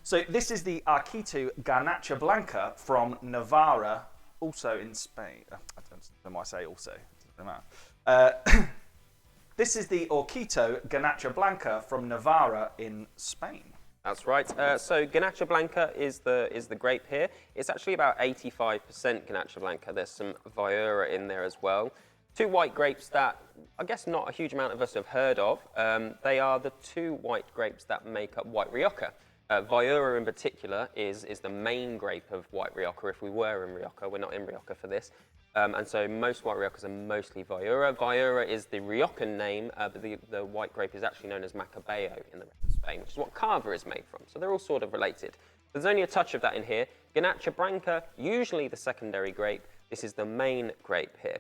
So this is the Aurkitu Garnacha Blanca from Navarra, also in Spain. I don't know why I say also. It doesn't matter. This is the Aurkitu Garnacha Blanca from Navarra in Spain. That's right. So Garnacha Blanca is the grape here. It's actually about 85% Garnacha Blanca. There's some Viura in there as well. Two white grapes that I guess not a huge amount of us have heard of. They are the two white grapes that make up white Rioja. Viura in particular is the main grape of white Rioja. If we were in Rioja, we're not in Rioja for this. And so most white Riojas are mostly Viura. Viura is the Riojan name, but the white grape is actually known as Macabeo in the rest of Spain, which is what Cava is made from. So they're all sort of related. There's only a touch of that in here. Garnacha Blanca, usually the secondary grape. This is the main grape here.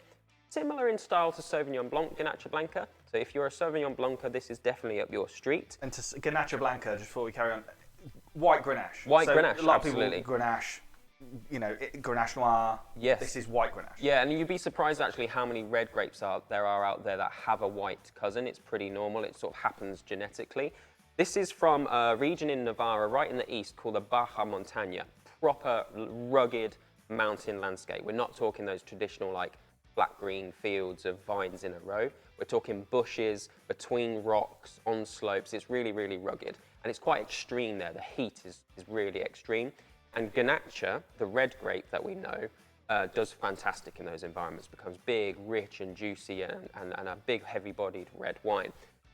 Similar in style to Sauvignon Blanc, Garnacha Blanca. So if you're a Sauvignon Blanca, this is definitely up your street. And to Garnacha Blanca, just before we carry on, white Grenache. White Grenache, a lot absolutely. of people, Grenache, you know, Grenache Noir. Yes. This is white Grenache. Yeah, and you'd be surprised actually how many red grapes there are out there that have a white cousin. It's pretty normal. It sort of happens genetically. This is from a region in Navarra, right in the east, called the Baja Montaña. Proper, rugged mountain landscape. We're not talking those traditional, like, black green fields of vines in a row. We're talking bushes, between rocks, on slopes. It's really, really rugged. And it's quite extreme there. The heat is really extreme. And Garnacha, the red grape that we know, does fantastic in those environments. Becomes big, rich and juicy and a big, heavy-bodied red wine.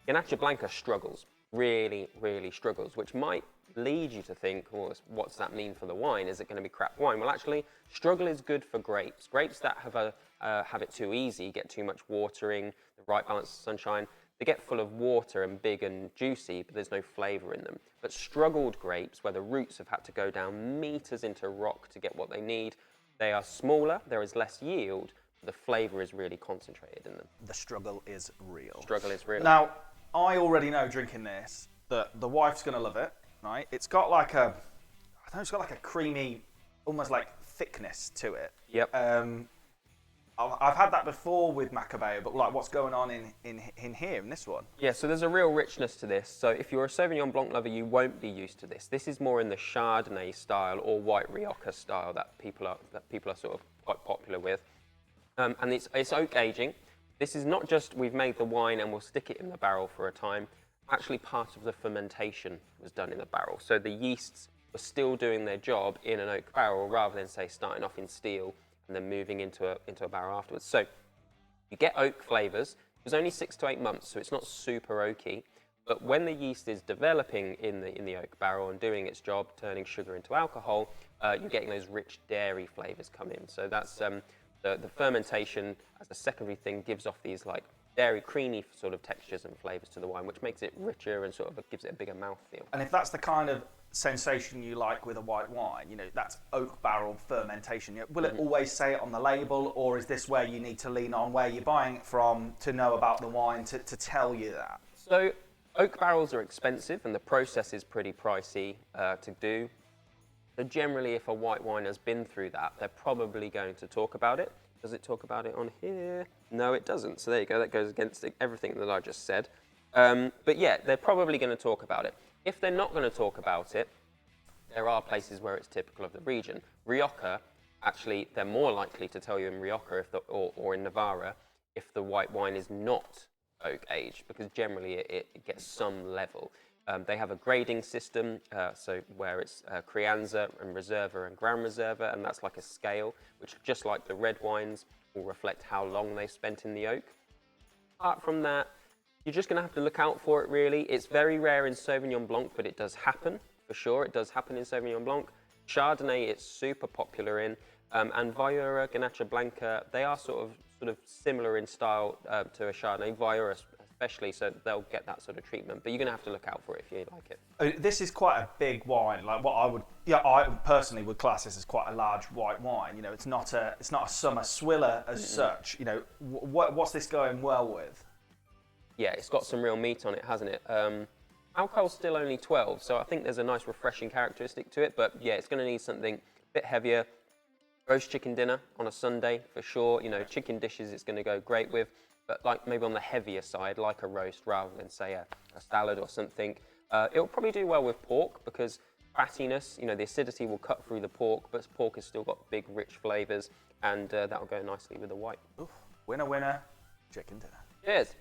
Garnacha Blanca struggles, really, really struggles, which might lead you to think, well, what's that mean for the wine? Is it going to be crap wine? Well, actually, struggle is good for grapes. Grapes that have it too easy, get too much watering, the right balance of sunshine, they get full of water and big and juicy, but there's no flavour in them. But struggled grapes, where the roots have had to go down meters into rock to get what they need, they are smaller, there is less yield, but the flavour is really concentrated in them. The struggle is real. Struggle is real. Now, I already know drinking this that the wife's going to love it, right? It's got like a, I don't know, it's got like a creamy, almost like thickness to it. Yep. I've had that before with Macabeo, but like what's going on in here, in this one? Yeah, so there's a real richness to this. So if you're a Sauvignon Blanc lover, you won't be used to this. This is more in the Chardonnay style or white Rioja style that people are sort of quite popular with. And it's oak aging. This is not just we've made the wine and we'll stick it in the barrel for a time. Actually, part of the fermentation was done in the barrel. So the yeasts were still doing their job in an oak barrel rather than, say, starting off in steel and then moving into a barrel afterwards. So you get oak flavours. It was only 6 to 8 months, so it's not super oaky. But when the yeast is developing in the oak barrel and doing its job, turning sugar into alcohol, you're getting those rich dairy flavours come in. So that's the fermentation as a secondary thing gives off these like dairy creamy sort of textures and flavours to the wine, which makes it richer and sort of gives it a bigger mouthfeel. And if that's the kind of sensation you like with a white wine, you know, that's oak barrel fermentation. Will it always say it on the label, or is this where you need to lean on where you're buying it from to know about the wine to tell you that? So oak barrels are expensive and the process is pretty pricey to do. So generally, if a white wine has been through that, they're probably going to talk about it. Does it talk about it on here? No, it doesn't. So there you go. That goes against everything that I just said. But yeah, they're probably going to talk about it. If they're not going to talk about it, there are places where it's typical of the region. Rioja, actually, they're more likely to tell you in Rioja or in Navarra if the white wine is not oak aged, because generally it gets some level. They have a grading system, so where it's Crianza and Reserva and Gran Reserva, and that's like a scale, which just like the red wines will reflect how long they spent in the oak. Apart from that, you're just going to have to look out for it, really. It's very rare in Sauvignon Blanc, but it does happen, for sure. It does happen in Sauvignon Blanc. Chardonnay, it's super popular in. And Viura, Garnacha Blanca, they are sort of similar in style to a Chardonnay. Viura especially, so they'll get that sort of treatment. But you're going to have to look out for it if you like it. This is quite a big wine. Like what I personally would class this as quite a large white wine. You know, it's not a summer swiller as such. You know, what's this going well with? Yeah, it's got some real meat on it, hasn't it? Alcohol's still only 12, so I think there's a nice refreshing characteristic to it. But yeah, it's going to need something a bit heavier. Roast chicken dinner on a Sunday for sure. You know, chicken dishes it's going to go great with, but like maybe on the heavier side, like a roast rather than say a salad or something. It'll probably do well with pork because fattiness. You know, the acidity will cut through the pork, but pork has still got big, rich flavours, and that will go nicely with the white. Oof. Winner, winner, chicken dinner. Cheers.